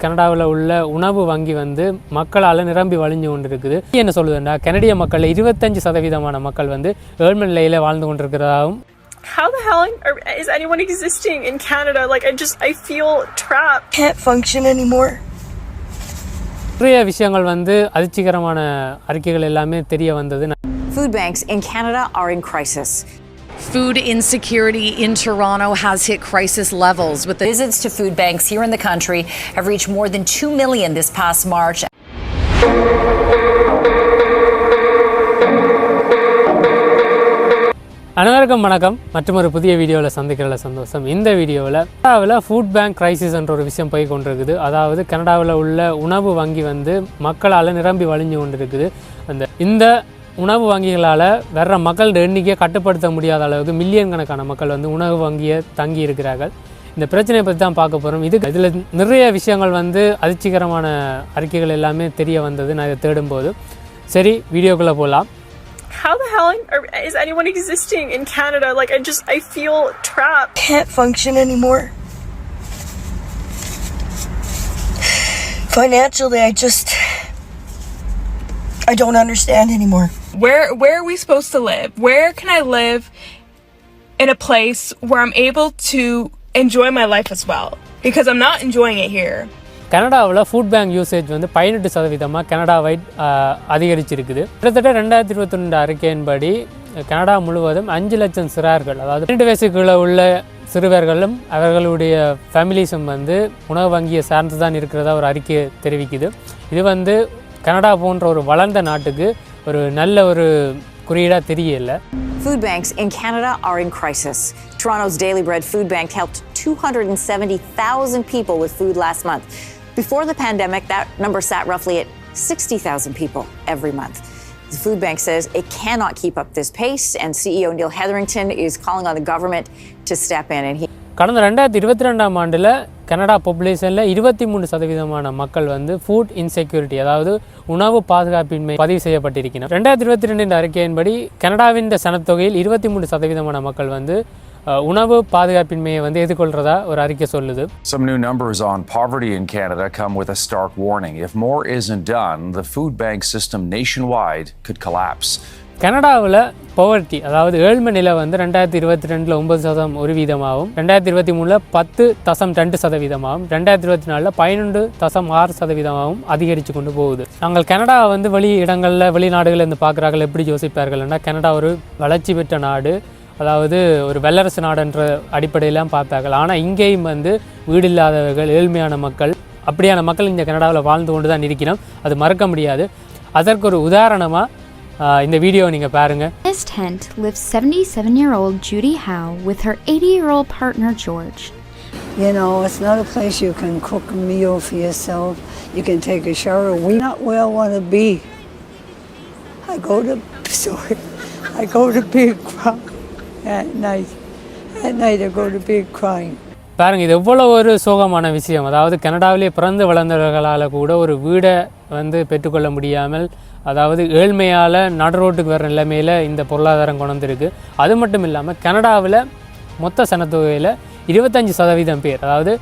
கனடாவில் உள்ள உணவு வங்கி வந்து மக்களால் நிரம்பி வழிஞ்சு கொண்டு இருக்குது. என்ன சொல்லுதுன்னா, கனடிய மக்கள் 25% மக்கள் வந்து ஏழ்மை நிலையில் வாழ்ந்து கொண்டிருக்கிறதாகவும். How the hell is anyone existing in Canada? Like, I feel trapped. Can't function anymore. நிறைய விஷயங்கள் வந்து அதிர்ச்சிகரமான அறிக்கைகள் எல்லாமே தெரிய வந்தது. Food banks in Canada are in crisis. Food insecurity in Toronto has hit crisis levels with the Visits to food banks here in the country have reached more than 2 million this past March. அனைவருக்கும் வணக்கம். மற்றொரு புதிய வீடியோவில் சந்திக்கிறதுல சந்தோஷம். இந்த வீடியோவில் கனடாவில் ஃபுட் பேங்க் கிரைசிஸ் என்ற ஒரு விஷயம் போய் கொண்டிருக்குது. அதாவது கனடாவில் உள்ள உணவு வங்கி வந்து மக்களால் நிரம்பி வழிஞ்சு கொண்டிருக்குது. இந்த உணவு வங்கிகளால் வர்ற மக்களோட எண்ணிக்கையை கட்டுப்படுத்த முடியாத அளவுக்கு மில்லியன் கணக்கான மக்கள் வந்து உணவு வங்கியை தங்கி இருக்கிறார்கள். இந்த பிரச்சனையை பற்றி தான் பார்க்க போகிறோம். இதில் நிறைய விஷயங்கள் வந்து அதிர்ச்சிகரமான அறிக்கைகள் எல்லாமே தெரிய வந்தது நான் இதை தேடும்போது. சரி, வீடியோக்குள்ளே போகலாம். How the hell is anyone existing in Canada? Like, I feel trapped. Can't function anymore. Financially, I don't understand anymore. Where are we supposed to live? Where can I live in a place where I'm able to enjoy my life as well? Because I'm not enjoying it here. கனடாவில் food bank usage வந்து 18% கனடாவைட் அதிகரிச்சிருக்குது. கிட்டத்தட்ட 2022 அறிக்கையின்படி Canada முழுவதும் 5 லட்சம் சிறார்கள், அதாவது 2 வயசுக்குள்ள உள்ள சிறுவர்களும் அவர்களுடைய ஃபேமிலிஸும் வந்து உணவு வங்கியை சார்ந்து தான் இருக்கிறதா ஒரு அறிக்கை தெரிவிக்குது. இது வந்து கனடா போன்ற ஒரு வளர்ந்த நாட்டுக்கு ஒரு நல்ல ஒரு குறியீடாக தெரியல. Food banks in Canada are in crisis. Toronto's Daily Bread Food Bank helped 270,000 people with food last month. Before the pandemic, that number sat roughly at 60,000 people every month. The food bank says it cannot keep up this pace, and CEO Neil Hetherington is calling on the government to step in. And கடந்த 2022 ஆண்டில் Canada பாப்புலேஷனில் 23% மக்கள் வந்து food insecurity, அதாவது உணவு பாதுகாப்பின்மை பதிவு செய்யப்பட்டிருக்கிறார். 2022 அறிக்கையின்படி கனடாவின் சனத்தொகையில் 23% மக்கள் வந்து உணவு பாதுகாப்பின்மையை வந்து எதிர்கொள்றதா ஒரு அறிக்கை சொல்லுது. Some new numbers on poverty in Canada come with a stark warning. If more isn't done, the food bank system nationwide could collapse. கனடாவில் பவர்ட்டி, அதாவது ஏழ்மை நிலை வந்து 2022 9% ஒரு வீதமாகவும், 2023 10.2%, 2024 11.6% அதிகரித்து கொண்டு போகுது. நாங்கள் கனடா வந்து வெளிநாடுகளில் இருந்து பார்க்குறார்கள் எப்படி யோசிப்பார்கள்னா, கனடா ஒரு வளர்ச்சி பெற்ற நாடு, அதாவது ஒரு வல்லரசு நாடுன்ற அடிப்படையெல்லாம் பார்ப்பார்கள். ஆனால் இங்கேயும் வந்து வீடு இல்லாதவர்கள், ஏழ்மையான மக்கள், அப்படியான மக்கள் இந்த கனடாவில் வாழ்ந்து கொண்டு தான் இருக்கிறோம். அது மறக்க முடியாது. அதற்கு ஒரு உதாரணமாக இந்த வீடியோ நீங்கள் பாருங்க. In this tent lives 77-year-old Judy Howe with her 80-year-old partner George. You know, it's not a place you can cook a meal for yourself. You can take a shower. We not where I want to be. I go to bed crying at night. At night I go to bed crying. பாருங்க, இது எவ்வளோ ஒரு சோகமான விஷயம். அதாவது கனடாவிலே பிறந்து வளர்ந்தவர்களால் கூட ஒரு வீடை வந்து பெற்றுக்கொள்ள முடியாமல், அதாவது ஏழ்மையால் நடுரோட்டுக்கு வர நிலைமையில் இந்த பொருளாதாரம் கொண்டு வந்திருக்கு. அது மட்டும் இல்லாமல் கனடாவில் மொத்த சனத்தொகையில் 25% பேர், அதாவது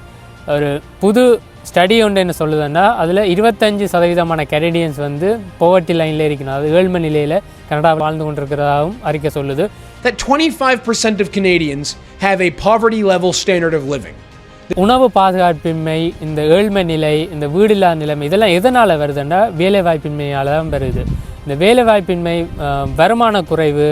ஒரு புது ஸ்டடி ஒன்று என்ன சொல்லுதுன்னா, அதில் 25% கனடியன்ஸ் வந்து போவர்ட்டி லைனில் இருக்கணும், அதாவது ஏழ்மை நிலையில் கனடா வாழ்ந்து கொண்டிருக்கிறதாகவும் அறிக்கை சொல்லுது. That 25% of Canadians have a poverty level standard of living. உணவு பாதுகாப்பின்மை, இந்த ஏழ்மை நிலை, இந்த வீடில்லா நிலைமை, இதெல்லாம் எதனால் வருதுன்னா வேலைவாய்ப்பின்மையால் தான் வருது. இந்த வேலைவாய்ப்பின்மை, வருமான குறைவு.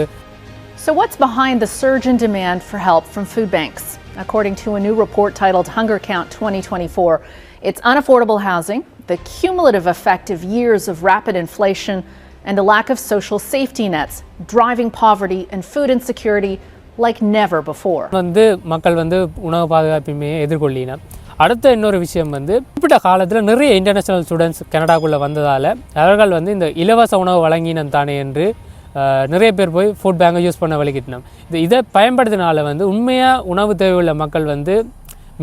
So what's behind the surge in demand for help from food banks? According to a new report titled Hunger Count 2024, it's unaffordable housing, the cumulative effect of years of rapid inflation, and a lack of social safety nets, driving poverty and food insecurity like never before. வந்து மக்கள் வந்து உணவு பாதுகாப்பின்மையை எதிர்கொள்ளினார். அடுத்த இன்னொரு விஷயம் வந்து, குறிப்பிட்ட காலத்தில் நிறைய இன்டர்நேஷ்னல் ஸ்டூடெண்ட்ஸ் கனடாக்குள்ளே வந்ததால் அவர்கள் வந்து இந்த இலவச உணவு வழங்கினம் தானே என்று நிறைய பேர் போய் ஃபுட் பேங்கை யூஸ் பண்ண வழிகிட்டோம். இதை பயன்படுத்தினால வந்து உண்மையாக உணவு தேவையுள்ள மக்கள் வந்து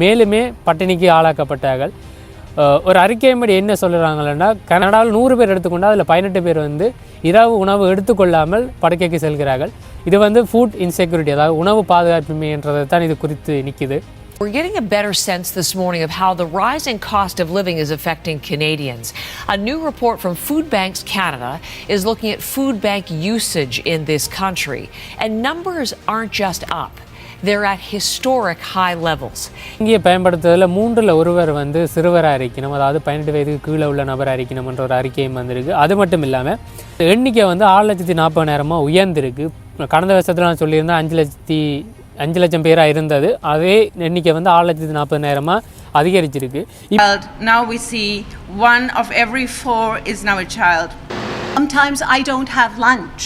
மேலுமே பட்டினிக்கு ஆளாக்கப்பட்டார்கள். ஒரு அறிக்கையின்படி என்ன சொல்கிறாங்கன்னா, கனடாவில் 100 பேர் எடுத்துக்கொண்டால் அதில் 18 பேர் வந்து இரவு உணவு எடுத்துக்கொள்ளாமல் படுக்கைக்கு செல்கிறார்கள். இது வந்து ஃபுட் இன்செக்யூரிட்டி, அதாவது உணவு பாதுகாப்பின்மை என்றதை தான் இது குறித்து நிற்கிது. We're getting a better sense this morning of how the rising cost of living is affecting Canadians. A new report from Food Banks Canada is looking at food bank usage in this country. And numbers aren't just up. They're at historic high levels. இங்கே பயன்படுத்துவதில் மூன்றில் ஒருவர் வந்து சிறுவராக இருக்கணும், அதாவது 18 வயதுக்கு கீழே உள்ள நபராக இருக்கணும்ன்ற ஒரு அறிக்கையும் வந்திருக்கு. அது மட்டும் இல்லாமல் எண்ணிக்கை வந்து 6,40,000 உயர்ந்திருக்கு. கடந்த வருஷத்தில் நான் சொல்லியிருந்தேன் 5 லட்சம் பேராக இருந்தது. அதே எண்ணிக்கை வந்து 6,40,000 அதிகரிச்சிருக்கு. Now we see 1 of every 4 is now a child. Sometimes I don't have lunch.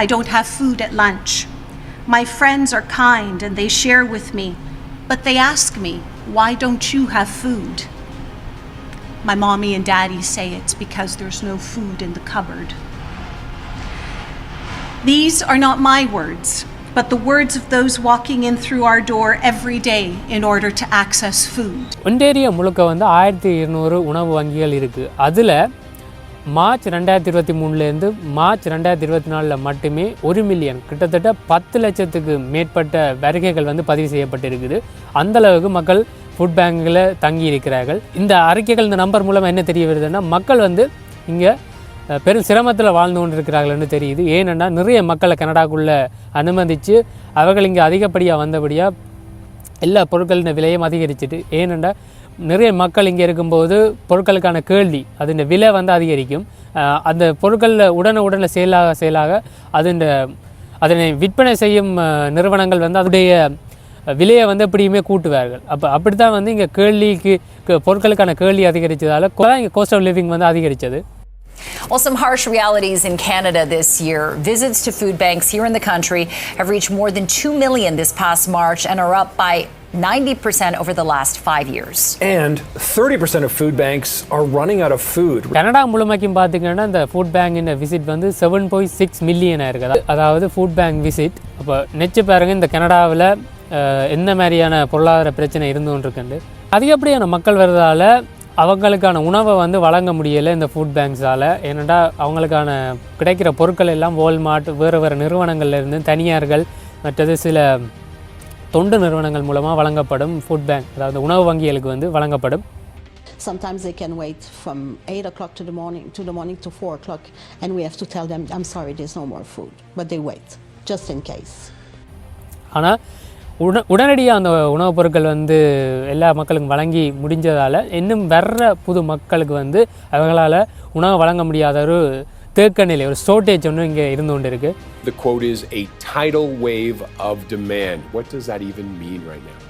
I don't have food at lunch. My friends are kind and they share with me, but they ask me, why don't you have food? My mommy and daddy say it's because there's no food in the cupboard. These are not my words, but the words of those walking in through our door every day in order to access food. Ontario முழுக்க வந்து 1200 உணவு வங்கிகள் இருக்குது. அதில் March 2023 March 2024 மட்டுமே 1 million, கிட்டத்தட்ட 10 லட்சத்துக்கு மேற்பட்ட வருகைகள் வந்து பதிவு செய்யப்பட்டிருக்குது. அந்தளவுக்கு மக்கள் ஃபுட் பேங்கில் தங்கி இருக்கிறார்கள். இந்த அறிக்கைகள், இந்த நம்பர் மூலமாக என்ன தெரிய வருதுன்னா, மக்கள் வந்து இங்கே பெரும் சிரமத்தில் வாழ்ந்து கொண்டு இருக்கிறார்கள்னு தெரியுது. ஏனென்னா நிறைய மக்களை கனடாக்குள்ளே அனுமதித்து அவர்கள் இங்கே அதிகப்படியாக வந்தபடியாக எல்லா பொருட்களின் விலையும் அதிகரிச்சுட்டு, ஏனெண்டா நிறைய மக்கள் இங்கே இருக்கும்போது பொருட்களுக்கான கேள்வி, அதன் விலை வந்து அதிகரிக்கும். அந்த பொருட்களில் உடனே செயலாக அதனை விற்பனை செய்யும் நிறுவனங்கள் வந்து அதனுடைய விலையை வந்து எப்படியுமே கூட்டுவார்கள். அப்படி தான் வந்து இங்கே பொருட்களுக்கான கேள்வி அதிகரித்ததால் இங்கே காஸ்ட் ஆஃப் லிவிங் வந்து அதிகரித்தது. Well, some harsh realities in Canada this year. Visits to food banks here in the country have reached more than 2 million this past March and are up by 90% over the last 5 years. And 30% of food banks are running out of food. Canada முழுமைக்கும் பார்த்தீங்கன்னா இந்த food பேங்கின் visit வந்து 7.6 மில்லியனாக இருக்குது. அதாவது food bank visit. அப்போ நெச்சு பாருங்க, இந்த கனடாவில் என்ன மாதிரியான பொருளாதார பிரச்சனை இருந்து கொண்டிருக்குண்டு. அதிகப்படியான மக்கள் வருவதால் அவங்களுக்கான உணவை வந்து வழங்க முடியலை இந்த ஃபுட் பேங்க்ஸால். ஏனெண்டா அவங்களுக்கான கிடைக்கிற பொருட்கள் எல்லாம் வால்மார்ட், வேறு நிறுவனங்கள்லேருந்து தனியார்கள் மற்றது சில தொண்டு நிறுவனங்கள் மூலமாக வழங்கப்படும் ஃபுட் பேங்க், அதாவது உணவு வங்கிகளுக்கு வந்து வழங்கப்படும். Sometimes they can wait from 8 o'clock to the morning to 4 o'clock, and we have to tell them, I'm sorry, there's no more food, but they wait just in case. ஆனால் உடனடியாக அந்த உணவுப் பொருட்கள் வந்து எல்லா மக்களுக்கும் வழங்கி முடிஞ்சதால் இன்னும் வர்ற புது மக்களுக்கு வந்து அவங்களால் உணவு வழங்க முடியாத ஒரு தேக்க நிலை, ஒரு ஷார்ட்டேஜ் ஒன்று இங்கே இருந்து கொண்டு இருக்கு. The quote is a tidal wave of demand. What does that even mean right now?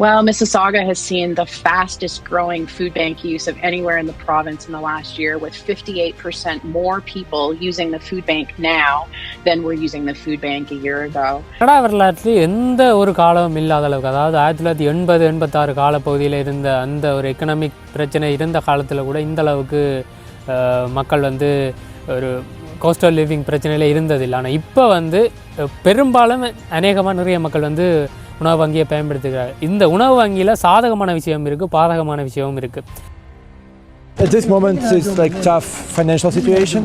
Well, Mississauga has seen the fastest growing food bank use of anywhere in the province in the last year, with 58% more people using the food bank now than were using the food bank a year ago. Canada வரலாற்றில் எந்த ஒரு காலமும் இல்லாத அளவுக்கு, அதாவது 1980-86 காலப்பகுதியில் இருந்த அந்த ஒரு எக்கனாமிக் பிரச்சனை இருந்த காலத்தில் கூட இந்த அளவுக்கு மக்கள் வந்து ஒரு காஸ்ட் ஆஃப் லிவிங் பிரச்சனையில் இருந்ததில்லை. ஆனால் இப்போ வந்து பெரும்பாலும் அநேகமாக நிறைய மக்கள் வந்து உணவு வங்கியை பயன்படுத்துகிறார். இந்த உணவு வங்கியில் சாதகமான விஷயம் இருக்குது, பாதகமான விஷயமும் இருக்குது. At this moment it's like tough financial situation.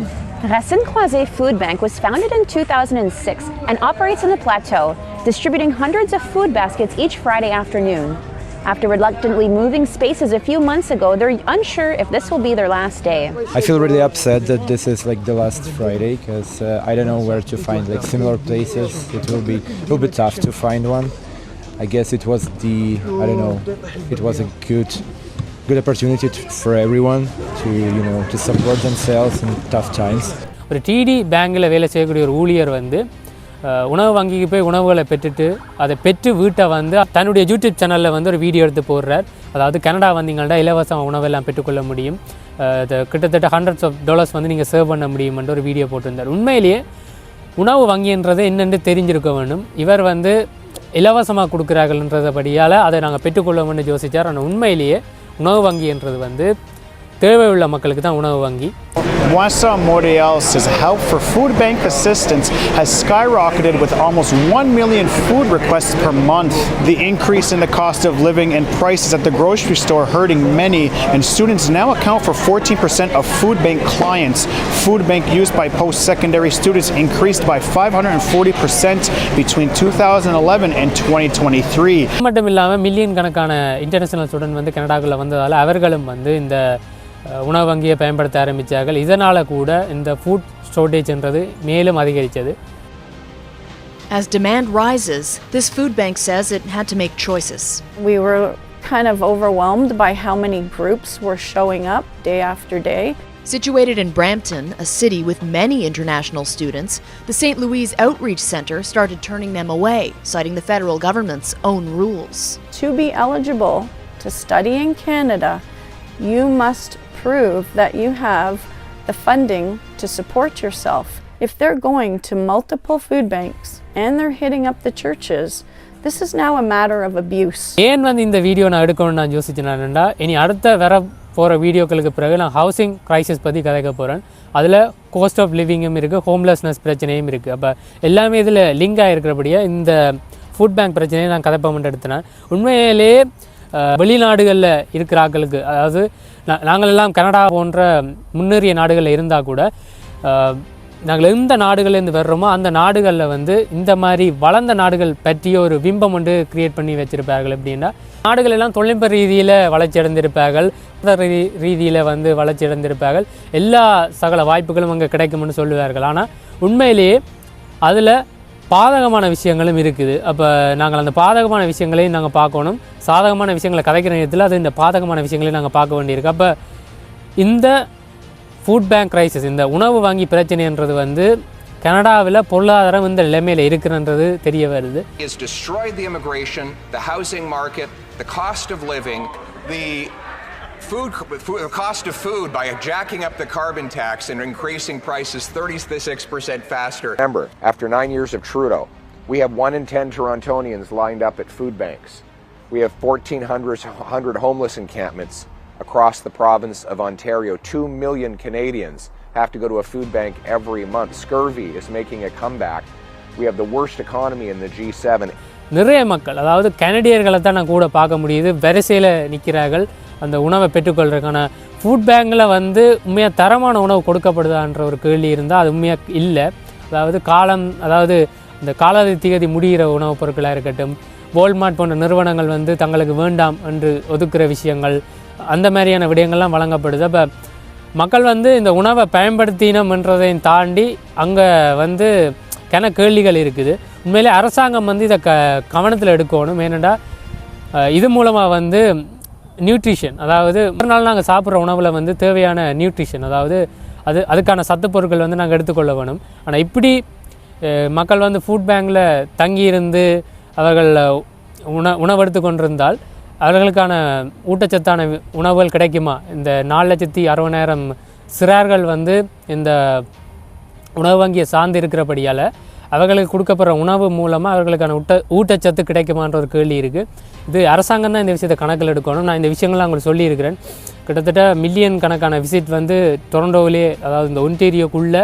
Racine Croisée Food Bank was founded in 2006 and operates in the plateau, distributing hundreds of food baskets each Friday afternoon. After reluctantly moving spaces a few months ago, they're unsure if this will be their last day. I feel really upset that this is like the last Friday because I don't know where to find like similar places. It will be tough to find one. I guess it was it was a good opportunity for everyone to support themselves in tough times. ஒரு DD பேங்கில் வேலை செய்யக்கூடிய ஒரு ஊழியர் வந்து உணவு வங்கிக்கு போய் உணவுகளை பெற்றுட்டு அதை பெற்று வீட்டை வந்து தன்னுடைய யூடியூப் சேனலில் வந்து ஒரு வீடியோ எடுத்து போடுறார். அதாவது கனடா வந்தீங்கன்னா இலவச உணவெல்லாம் பெற்றுக்கொள்ள முடியும், கிட்டத்தட்ட $100s வந்து நீங்கள் சேவ் பண்ண முடியும்ன்ற ஒரு வீடியோ போட்டிருந்தார். உண்மையிலேயே உணவு வங்கின்றது என்னென்று தெரிஞ்சிருக்க வேண்டும். இவர் வந்து இலவசமாக கொடுக்குறார்கள்ன்றபடியால் அதை நாங்கள் பெற்றுக்கொள்ளோம்னு யோசித்தார். ஆனால் உண்மையிலேயே உணவு வங்கின்றது வந்து தேவை உள்ள மக்களுக்கு தான் உணவு வங்கி. Moisa Moriel's help for food bank assistance has skyrocketed with almost 1 million food requests per month. The increase in the cost of living and prices at the grocery store hurting many, and students now account for 14% of food bank clients. Food bank used by post-secondary students increased by 540% between 2011 and 2023. மட்டும் இல்லாமல் million கணக்கான international student வந்து கனடாக்குள்ள வந்ததால் அவர்களும் வந்து இந்த உணவு வங்கியை பயன்படுத்த ஆரம்பித்தார்கள். இதனால் கூட இந்த ஃபுட் ஷார்ட்டேஜ்ன்றது மேலும் அதிகரித்தது. As demand rises, this food bank says it had to make choices. We were kind of overwhelmed by how many groups were showing up day after day. Situated in Brampton, a city with many international students, the St. Louis Outreach Center started turning them away, citing the federal government's own rules. To be eligible to study in Canada, you must prove that you have the funding to support yourself. If they're going to multiple food banks and they're hitting up the churches, this is now a matter of abuse. ஏன் வந்து இந்த video நான் எடுக்கணும்னு நான் யோசிச்சேன்னா, இனி அடுத்த வர போகிற வீடியோக்களுக்கு பிறகு நான் ஹவுசிங் க்ரைசிஸ் பற்றி கதைக்க போகிறேன். அதில் கோஸ்ட் ஆஃப் லிவிங்கும் இருக்குது, ஹோம்லெஸ்னஸ் பிரச்சனையும் இருக்குது. அப்போ எல்லாமே இதில் லிங்க் ஆகிருக்கிறபடியே இந்த ஃபுட் பேங்க் பிரச்சனையை நான் கதைப்பமெண்ட் எடுத்தேன். உண்மையிலேயே வெளிநாடுகளில் இருக்கிற ஆட்களுக்கு, அதாவது நாங்கள் எல்லாம் கனடா போன்ற முன்னேறிய நாடுகளில் இருந்தால் கூட நாங்கள் எந்த நாடுகள்லேருந்து வர்றோமோ அந்த நாடுகளில் வந்து இந்த மாதிரி வளர்ந்த நாடுகள் பற்றிய ஒரு பிம்பம் ஒன்று க்ரியேட் பண்ணி வச்சுருப்பார்கள். எப்படின்னா நாடுகள் எல்லாம் தொழில்நுட்ப ரீதியில் வளர்ச்சி அடைந்திருப்பார்கள், ரீதியில் வந்து வளர்ச்சி அடைந்திருப்பார்கள், எல்லா சகல வாய்ப்புகளும் அங்கே கிடைக்கும்னு சொல்லுவார்கள். ஆனால் உண்மையிலேயே அதில் பாதகமான விஷயங்களும் இருக்குது. அப்போ நாங்கள் அந்த பாதகமான விஷயங்களையும் நாங்கள் பார்க்கணும். சாதகமான விஷயங்களை கதைக்கிற நேரத்தில் அது இந்த பாதகமான விஷயங்களையும் நாங்கள் பார்க்க வேண்டியிருக்கு. அப்போ இந்த ஃபுட் பேங்க் க்ரைசிஸ், இந்த உணவு வாங்கி பிரச்சனைன்றது வந்து கனடாவில் பொருளாதாரம் இந்த நிலைமையில் இருக்குன்றது தெரிய வருது. Has destroyed the immigration, the housing market, the cost of living, the cost of food by jacking up the carbon tax and increasing prices 36% faster. Remember, after 9 years of Trudeau, we have 1 in 10 Torontonians lined up at food banks. We have 1,400 homeless encampments across the province of Ontario. 2 million Canadians have to go to a food bank every month. Scurvy is making a comeback. We have the worst economy in the G7. நிறைய மக்கள், அதாவது கனடியர்களை தான் நான் கூட பார்க்க முடியுது, வரிசையில் நிற்கிறார்கள் அந்த உணவை பெற்றுக்கொள்றதுக்கான. ஃபுட் பேங்கில் வந்து உண்மையாக தரமான உணவு கொடுக்கப்படுதான்ற ஒரு கேள்வி இருந்தால் அது உண்மையாக இல்லை. அதாவது இந்த காலாவதி முடிகிற உணவுப் பொருட்களாக இருக்கட்டும், வால்மார்ட் போன்ற நிறுவனங்கள் வந்து தங்களுக்கு வேண்டாம் என்று ஒதுக்குற விஷயங்கள், அந்த மாதிரியான விடயங்கள்லாம் வழங்கப்படுது. அப்போ மக்கள் வந்து இந்த உணவை பயன்படுத்தினோம்ன்றதையும் தாண்டி அங்கே வந்து கேள்விகள் இருக்குது. உண்மையிலே அரசாங்கம் வந்து இதை கவனத்தில் எடுக்கணும். ஏனெண்டா இது மூலமாக வந்து நியூட்ரிஷன், அதாவது ஒரு நாள் நாங்கள் சாப்பிட்ற உணவில் வந்து தேவையான நியூட்ரிஷன், அதாவது அதுக்கான சத்து பொருட்கள் வந்து நாங்கள் எடுத்துக்கொள்ள வேணும். ஆனால் இப்படி மக்கள் வந்து ஃபுட் பேங்கில் தங்கியிருந்து அவர்கள் உணவெடுத்து கொண்டிருந்தால் அவர்களுக்கான ஊட்டச்சத்தான உணவுகள் கிடைக்குமா? இந்த 4,60,000 சிறார்கள் வந்து இந்த உணவு வங்கியை சார்ந்து இருக்கிறபடியால் அவர்களுக்கு கொடுக்கப்படுற உணவு மூலமாக அவர்களுக்கான ஊட்டச்சத்து கிடைக்குமான்ற ஒரு கேள்வி இருக்குது. இது அரசாங்கம் தான் இந்த விஷயத்தை கணக்கில் எடுக்கணும். நான் இந்த விஷயங்கள்லாம் உங்களுக்கு சொல்லியிருக்கிறேன். கிட்டத்தட்ட மில்லியன் கணக்கான விசிட் வந்து டொரண்டோவிலே, அதாவது இந்த ஒன்டேரியோக்குள்ளே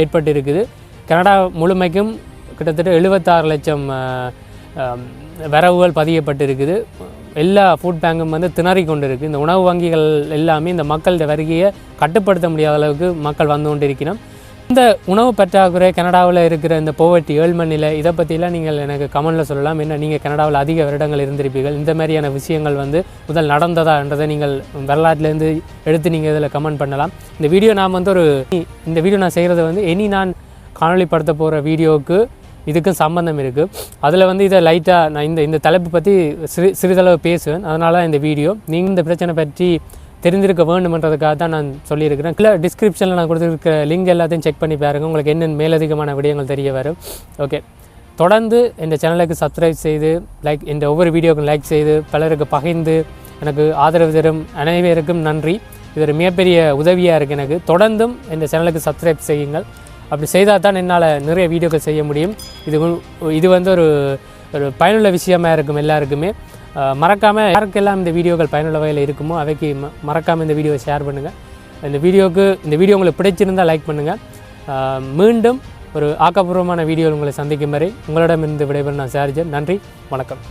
ஏற்பட்டு இருக்குது. கனடா முழுமைக்கும் கிட்டத்தட்ட 76 லட்சம் வரவுகள் பதியப்பட்டு இருக்குது. எல்லா ஃபுட் பேங்கும் வந்து திணறி கொண்டு இருக்குது. இந்த உணவு வங்கிகள் எல்லாமே இந்த மக்களோட வருகையை கட்டுப்படுத்த முடியாத அளவுக்கு மக்கள் வந்து கொண்டு இருக்கிறோம். இந்த உணவு பற்றாக்குறை, கனடாவில் இருக்கிற இந்த போவர்ட்டி, ஏழ்மை நிலை, இதை பற்றிலாம் நீங்கள் எனக்கு கமெண்டில் சொல்லலாம். என்ன நீங்கள் கனடாவில் அதிக வருடங்கள் இருந்திருப்பீர்கள், இந்த மாதிரியான விஷயங்கள் வந்து முதல் நடந்ததா என்றதை நீங்கள் வரலாற்றிலேருந்து எடுத்து நீங்கள் இதில் கமெண்ட் பண்ணலாம். இந்த வீடியோ இந்த வீடியோ நான் செய்கிறது வந்து நான் காணொளிப்படுத்த போகிற வீடியோவுக்கு இதுக்கும் சம்பந்தம் இருக்குது. அதில் வந்து இதை லைட்டாக நான் இந்த தலைப்பு பற்றி சிறிதளவு பேசுவேன். அதனால இந்த வீடியோ நீங்கள் இந்த பிரச்சனை பற்றி தெரிந்திருக்க வேண்டுமென்றதுக்காக தான் நான் சொல்லியிருக்கிறேன். இல்லை, டிஸ்கிரிப்ஷனில் நான் கொடுத்துருக்க லிங்க் எல்லாத்தையும் செக் பண்ணி பாருங்கள். உங்களுக்கு என்னென்ன மேலதிகமான விடயங்கள் தெரிய வரும். ஓகே, தொடர்ந்து இந்த சேனலுக்கு சப்ஸ்கிரைப் செய்து இந்த ஒவ்வொரு வீடியோக்கும் லைக் செய்து பலருக்கு பகிர்ந்து எனக்கு ஆதரவு தரும் அனைவருக்கும் நன்றி. இது ஒரு மிகப்பெரிய உதவியாக இருக்குது எனக்கு. தொடர்ந்தும் இந்த சேனலுக்கு சப்ஸ்கிரைப் செய்யுங்கள். அப்படி செய்தால் தான் என்னால் நிறைய வீடியோக்கள் செய்ய முடியும். இது வந்து ஒரு பயனுள்ள விஷயமாக இருக்கும் எல்லாருக்குமே. மறக்காமல் யாருக்கெல்லாம் இந்த வீடியோக்கள் பயனுள்ள வகையில் இருக்குமோ அவைக்கு மறக்காமல் இந்த வீடியோவை ஷேர் பண்ணுங்கள். இந்த வீடியோ உங்களுக்கு பிடிச்சிருந்தால் லைக் பண்ணுங்கள். மீண்டும் ஒரு ஆக்கப்பூர்வமான வீடியோவில் உங்களை சந்திக்கும் வரை உங்களிடமிருந்து விடைபெறும் நான் சார்ஜன். நன்றி, வணக்கம்.